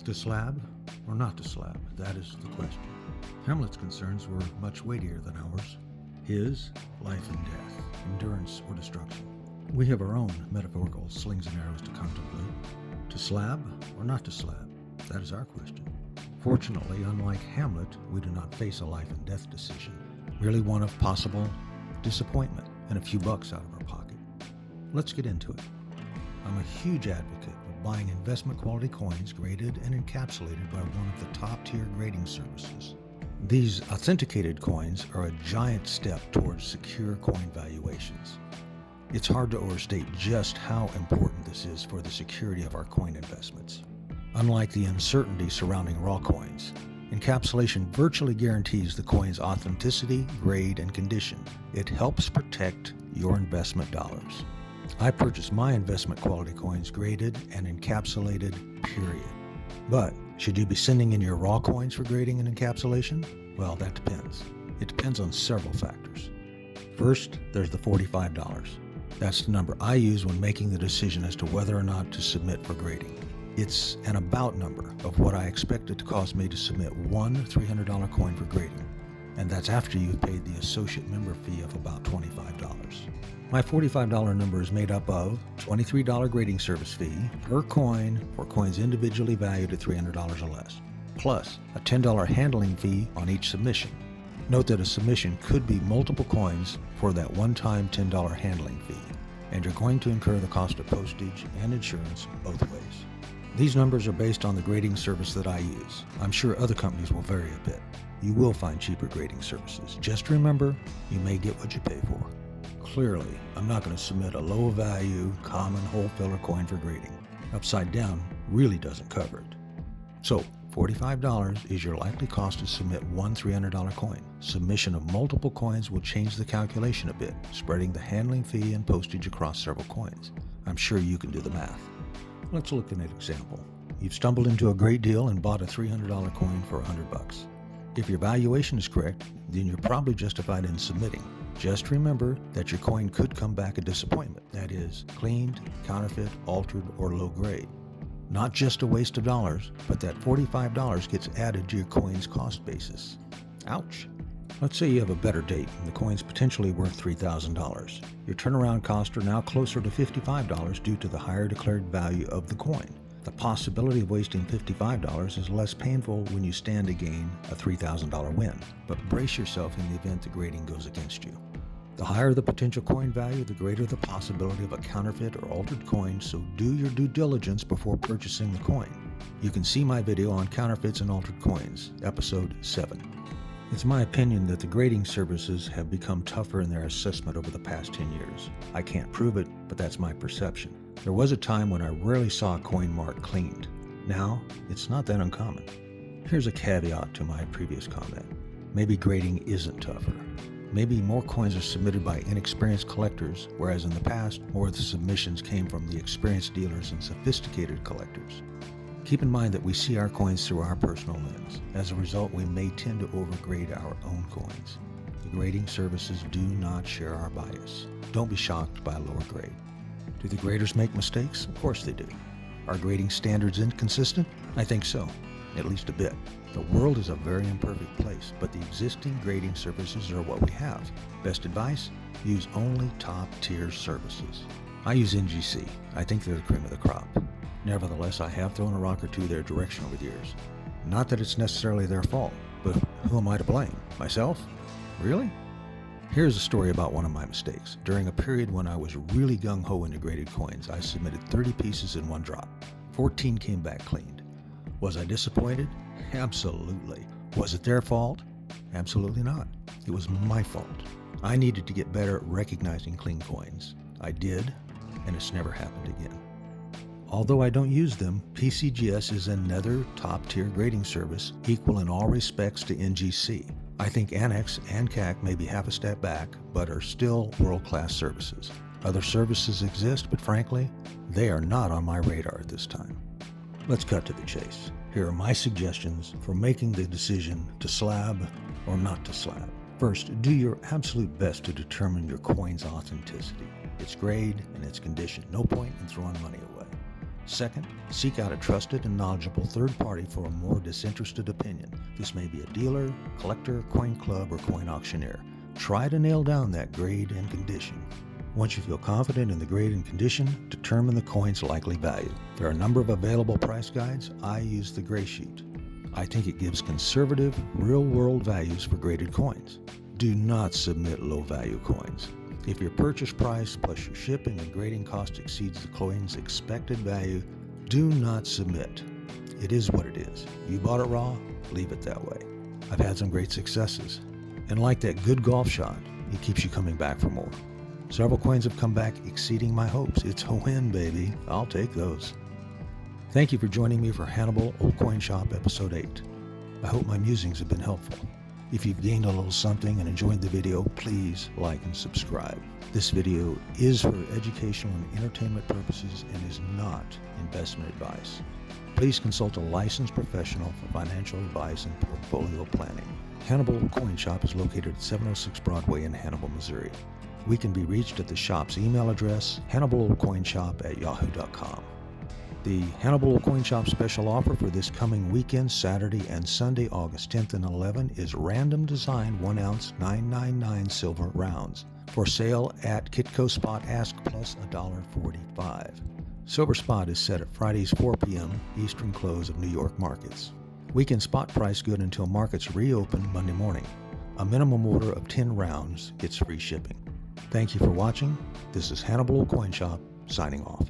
To slab or not to slab? That is the question. Hamlet's concerns were much weightier than ours. His, life and death, endurance or destruction. We have our own metaphorical slings and arrows to contemplate. To slab or not to slab? That is our question. Fortunately, unlike Hamlet, we do not face a life and death decision, merely one of possible disappointment and a few bucks out of our pocket. Let's get into it. I'm a huge advocate of buying investment quality coins graded and encapsulated by one of the top tier grading services. These authenticated coins are a giant step towards secure coin valuations. It's hard to overstate just how important this is for the security of our coin investments. Unlike the uncertainty surrounding raw coins, encapsulation virtually guarantees the coin's authenticity, grade, and condition. It helps protect your investment dollars. I purchase my investment quality coins graded and encapsulated, period. But should you be sending in your raw coins for grading and encapsulation? Well, that depends. It depends on several factors. First, there's the $45. That's the number I use when making the decision as to whether or not to submit for grading. It's an about number of what I expect it to cost me to submit one $300 coin for grading, and that's after you've paid the associate member fee of about $25. My $45 number is made up of $23 grading service fee per coin for coins individually valued at $300 or less, plus a $10 handling fee on each submission. Note that a submission could be multiple coins for that one-time $10 handling fee, and you're going to incur the cost of postage and insurance both ways. These numbers are based on the grading service that I use. I'm sure other companies will vary a bit. You will find cheaper grading services. Just remember, you may get what you pay for. Clearly, I'm not going to submit a low-value, common hole filler coin for grading. Upside down really doesn't cover it. So, $45 is your likely cost to submit one $300 coin. Submission of multiple coins will change the calculation a bit, spreading the handling fee and postage across several coins. I'm sure you can do the math. Let's look at an example. You've stumbled into a great deal and bought a $300 coin for $100. If your valuation is correct, then you're probably justified in submitting. Just remember that your coin could come back a disappointment. That is, cleaned, counterfeit, altered, or low grade. Not just a waste of dollars, but that $45 gets added to your coin's cost basis. Ouch. Let's say you have a better date and the coin's potentially worth $3,000. Your turnaround costs are now closer to $55 due to the higher declared value of the coin. The possibility of wasting $55 is less painful when you stand to gain a $3,000 win, but brace yourself in the event the grading goes against you. The higher the potential coin value, the greater the possibility of a counterfeit or altered coin, so do your due diligence before purchasing the coin. You can see my video on counterfeits and altered coins, episode 7. It's my opinion that the grading services have become tougher in their assessment over the past 10 years. I can't prove it, but that's my perception. There was a time when I rarely saw a coin marked cleaned. Now, it's not that uncommon. Here's a caveat to my previous comment. Maybe grading isn't tougher. Maybe more coins are submitted by inexperienced collectors, whereas in the past, more of the submissions came from the experienced dealers and sophisticated collectors. Keep in mind that we see our coins through our personal lens. As a result, we may tend to overgrade our own coins. The grading services do not share our bias. Don't be shocked by a lower grade. Do the graders make mistakes? Of course they do. Are grading standards inconsistent? I think so, at least a bit. The world is a very imperfect place, but the existing grading services are what we have. Best advice? Use only top-tier services. I use NGC. I think they're the cream of the crop. Nevertheless, I have thrown a rock or two their direction over the years. Not that it's necessarily their fault, but who am I to blame? Myself? Really? Here's a story about one of my mistakes. During a period when I was really gung-ho into graded coins, I submitted 30 pieces in one drop. 14 came back cleaned. Was I disappointed? Absolutely. Was it their fault? Absolutely not. It was my fault. I needed to get better at recognizing clean coins. I did, and it's never happened again. Although I don't use them, PCGS is another top-tier grading service equal in all respects to NGC. I think Annex and CAC may be half a step back, but are still world-class services. Other services exist, but frankly, they are not on my radar at this time. Let's cut to the chase. Here are my suggestions for making the decision to slab or not to slab. First, do your absolute best to determine your coin's authenticity, its grade, and its condition. No point in throwing money away. Second, seek out a trusted and knowledgeable third party for a more disinterested opinion. This may be a dealer, collector, coin club, or coin auctioneer. Try to nail down that grade and condition. Once you feel confident in the grade and condition, determine the coin's likely value. There are a number of available price guides. I use the gray sheet. I think it gives conservative, real-world values for graded coins. Do not submit low-value coins. If your purchase price plus your shipping and grading cost exceeds the coin's expected value, do not submit. It is what it is. You bought it raw, leave it that way. I've had some great successes. And like that good golf shot, it keeps you coming back for more. Several coins have come back exceeding my hopes. It's a win, baby. I'll take those. Thank you for joining me for Hannibal Old Coin Shop Episode 8. I hope my musings have been helpful. If you've gained a little something and enjoyed the video, please like and subscribe. This video is for educational and entertainment purposes and is not investment advice. Please consult a licensed professional for financial advice and portfolio planning. Hannibal Old Coin Shop is located at 706 Broadway in Hannibal, Missouri. We can be reached at the shop's email address, hannibaloldcoinshop@yahoo.com. The Hannibal Old Coin Shop special offer for this coming weekend, Saturday and Sunday, August 10th and 11th, is random design 1 ounce 999 silver rounds for sale at Kitco Spot Ask plus $1.45. Silver Spot is set at Fridays 4 p.m. Eastern close of New York markets. Weekend spot price good until markets reopen Monday morning. A minimum order of 10 rounds gets free shipping. Thank you for watching. This is Hannibal Old Coin Shop signing off.